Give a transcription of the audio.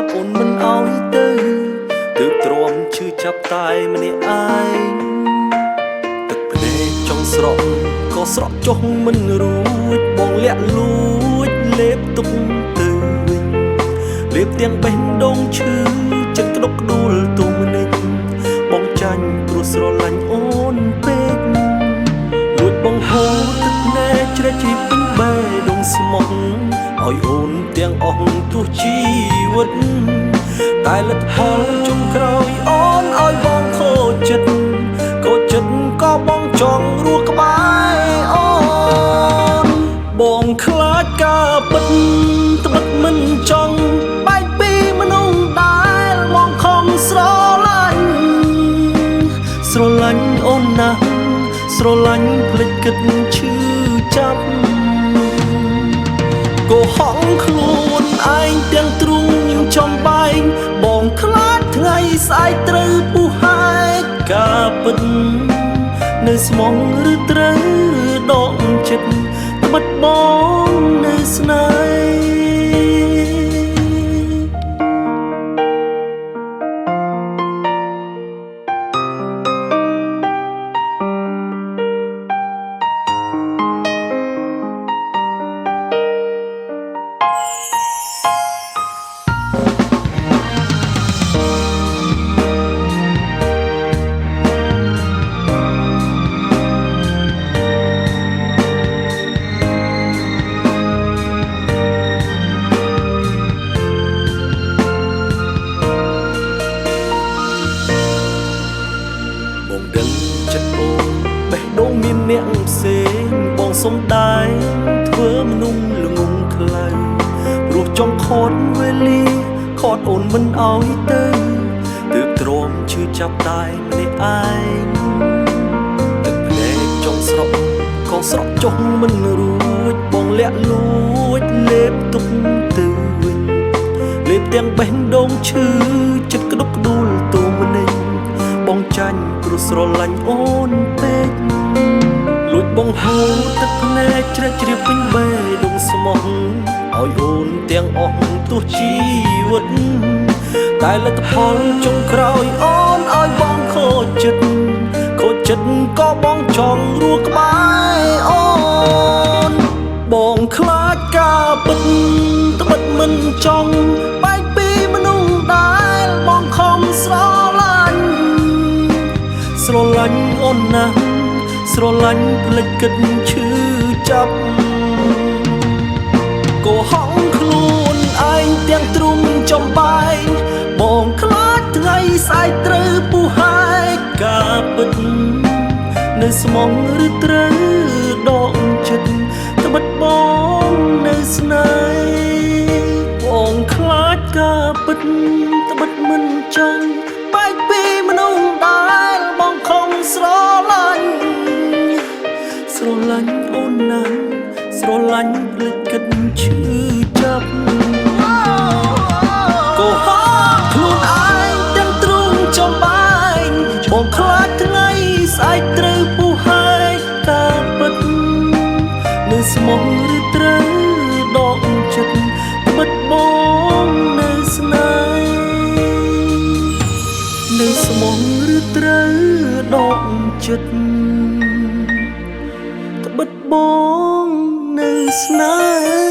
ត់អូនមិនអោយទៅទើបទ្រាំឈឺចាប់តែម្នាក់ឯងទឹកភ្នែកចង់ស្រក់ក៏ស្រក់ចុះមិនរួចបងលាក់លួចលេបទុកទៅវិញលេបទាំងបេះដូងឈឺចិត្តក្តុកក្តួលទុំនេះបងចាញ់ព្រោះស្រឡាញ់អូនពេកលួចបងហូរទឹកភ្នែកជ្រែកជ្រាបពេញបេះដូងស្មោះឲ្យអូនទាំងអស់ទោះជីវិតតែលទ្ធផលចុងក្រោយអូនឲ្យបងខូចចិត្តក៏បងចង់រស់ក្បែរអូនបងខ្លាចការពិតត្បិតមិនចង់បែកពីមនុស្សដែលបងខំស្រឡាញ់អូនណាស់ស្រឡាញ់ភ្លេចគិតឈឺចាប់កុហកខ្លួនឯងទាំងទ្រូងខ្ញុំចំបែងបងខ្លាចថ្ងៃស្អែកត្រូវពុះហែកការពិតនៅស្មងឬត្រូវដកចិត្តត្បិតបងនៅស្នេហ៍បងដឹងចិត្តអូនបេះដូងមានអ្នកផ្សេងបងសុំដែរធ្វើមនុស្សល្ងងខ្លៅព្រោះចង់ខត់វេលាខត់អូនមិនអោយទៅទើបទ្រាំឈឺចាប់តែម្នាក់ឯងទឹកភ្នែកចង់ស្រក់ក៏ស្រក់ចុះមិនរួចបងលាក់លួចលេបទុកទៅវិញលេបទាំងបេះដូងឈឺចិត្តក្តុកក្តួលទូម្នេះបងចាញ់ព្រោះស្រឡាញ់អូនពេកលួចបងហូរទឹកភ្នែកជ្រែកជ្រាបពេញបេះដូងស្មោះឲ្យអូនទាំងអស់ទោះជីវិតតែលទ្ធផលចុងក្រោយអូនឲ្យបងខូចចិត្តក៏បងចង់រស់ក្បែរអូនបងខ្លាចការពិតត្បិតមិនចង់បែកពីមនុស្សដែលបងខំស្រឡាញ់អូនណាស់ស្រឡាញ់ភ្លេចគិតឈឺចាប់កុហកខ្លួនឯងទាំងទ្រូងចំបែងបងខ្លាចថ្ងៃស្អែកត្រូវពុះហែកការពិតនៅស្មងឬត្រូវដកចិត្តត្បិតបងនៅស្នេហ៍បងខ្លាចការពិតត្បិតមិនចង់បែកពីមនុស្សដែលបងខំស្រឡាញ់អូនណាស់ស្រឡាញ់ភ្លេចគិតឈឺចាប់កុហកខ្លួនឯងទាំងទ្រូងចំបែងបងខ្លាចថ្ងៃស្អែកត្រូវពុះហែកការពិតនៅស្មងឬត្រូវដកចិត្តត្បិតបងនៅស្នេហ៍នៅស្មងឬត្រូវដកចិត្តត្បិតបងនៅស្នេហ៍